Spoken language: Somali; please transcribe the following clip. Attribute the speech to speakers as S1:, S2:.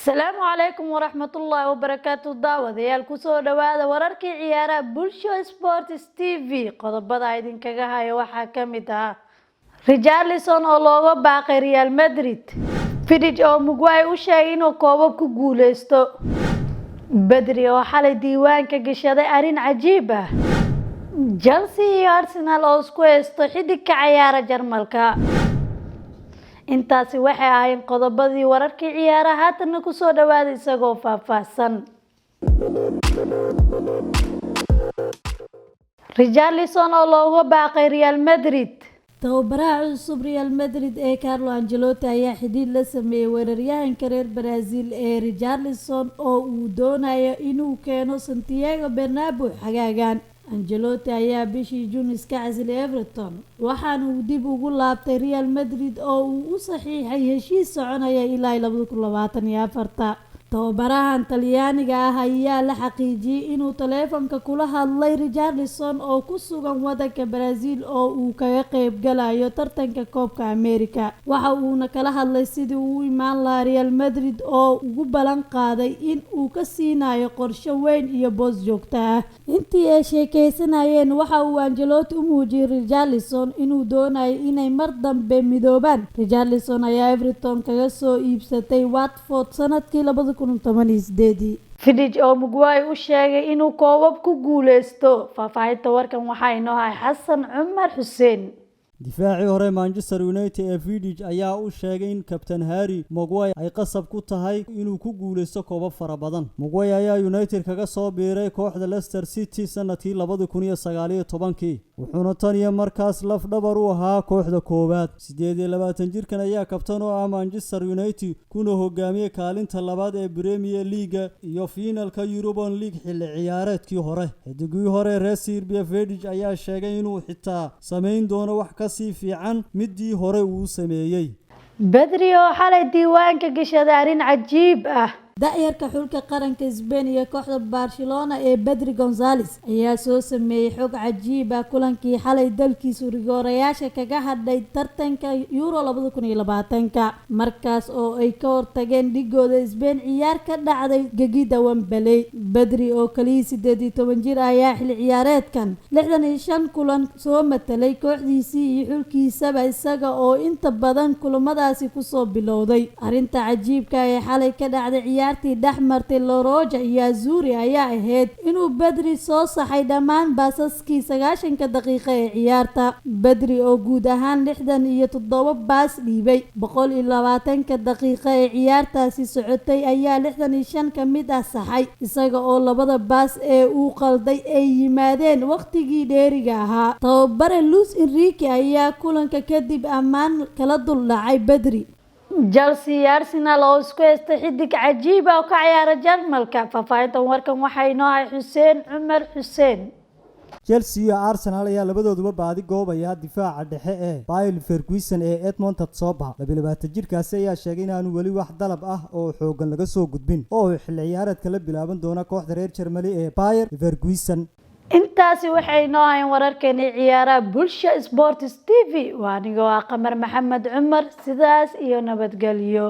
S1: السلام عليكم ورحمة الله وبركاته داوديال kusoo dhawaada wararkii ciyaaraha Bulsho Sports TV qodobada idin kaga haya waxa kamid ah Richarlison oo looga baaqay Real Madrid Vidic oo Mugway u sheegay inuu koobab ku guuleysto Badri oo xalay diiwaanka gashaday arin cajiib ah Chelsea iyo Arsenal oo isku haysto xidig ka ciyaara Jarmalka intaasi waxay ahayn qodobadii wararkii ciyaaraha haatan ku soo dhawaada isagoo faahfaahsan Richarlison oo looga baaqay Real Madrid tababaraha cusub Real Madrid ee Carlo Ancelotti ayaa xidhiidh la sameeyay weeraryahanka reer Brazil ee Richarlison oo uu doonayo inuu keeno Santiago Bernabeu xagaagan Ancelotti ayaa bishii June iska casilay Everton waxaana uu dib ugu laabtay Real Madrid oo uu u saxiixay heshiis soconaya ilaa 2024 tababarahan Talyaaniga ah ayaa la xaqiijiyay inuu taleefanka kula hadlay Richarlison oo ku sugan wadanka Brazil oo uu kaga qayb galayo tartanka Koobka Amerika waxa uuna kala hadlay sidii uu imaan lahaa Real Madrid oo ugu balan qaaday in uu ka siinayo qorshe weyn iyo boos joogto ah intii ay sheekeysanayeen waxa uu Ancelotti u muujiyay Richarlison inuu doonayo inay mar dambe midoobaan Richarlison ayaa Everton kaga soo iibsatay Watford sanadkii Vidic oo Mugway u sheegay inuu koobab ku guuleysto faahfaahinta warkan waxa inoo hay Xasan Cumar Xuseen
S2: difaacii hore Manchester United ee Vidic ayaa u sheegay in Captain Harry Maguire ay qasab ku tahay inuu ku guuleysto koobab fara badan. Maguire ayaa United kaga soo biiray kooxda Leicester City sanadkii 2019 wuxuuna tan iyo markaas laf dhabar u ahaa kooxda koowaad. 28 jirkan ayaa kabtan u ah Manchester United kuna hogaamiyay kaalinta labaad ee Premier League iyo finalka Europa League xilli ciyaareedkii hore. Xidigii hore reer Serbia Vidic ayaa sheegay inuu xitaa sameyn doono wax ka sii fiican midii hore uu sameeyay
S1: Badri oo xalay diiwaanka gashaday arin cajiib ah da'yarka xulka qaranka Spain iyo kooxda Barcelona ee Pedri Gonzalez ayaa soo sameeyay xog cajiib ah kulankii xalay dalkiisu rigoorayaasha kaga hadhay tartanka Euro 2020 markaas oo ay ka hortageen dhigooda Spain ciyaar ka dhacday gegida Wembley Pedri oo kaliya 18 jir ayaa xil ciyaareedkan 65 kulan soo matalay kooxdiisii iyo xulkiisaba isaga oo inta badan kulamadaasi ku soo bilowday arinta cajiibka ee xalay ka dhacday ciyaartii dhaxmartay Loroja iyo Azuri ayaa ahayd inuu Badri soo saxay dhammaan baasaskii 90 daqiiqo ee ciyaarta Badri oo guud ahaan 67 baas dhiibay 120 daqiiqo ee ciyaartaasi socotay ayaa 65 kamid ah saxay isaga oo labada baas ee uu qalday ay yimaadeen waqtigii dheeriga ahaa tababare Luis Enrique ayaa kulanka kadib ammaan kala dul dhacay Badri Chelsea iyo Arsenal oo isku haysta xidig cajiib ah oo ka ciyaara Jarmalka faahfaahinta warkan waxa inoo hay Xuseen Cumar Xuseen
S2: Chelsea iyo Arsenal ayaa labadooduba baadi goobaya difaaca dhexe ee Bayer Ferguson ee Edmond Tatsoba 22 jirkaasi ayaa sheegay in aanu wali wax dalab ah oo xoogan laga soo gudbin oo xilli ciyaareedka la bilaaban doona kooxda reer Germany ee Bayer Ferguson intaasi waxay noo hayeen wararkeena ciyaaraha Bulsho Sports TV waa aniga Qamar Maxamed Cumar sidaas iyo nabadgelyo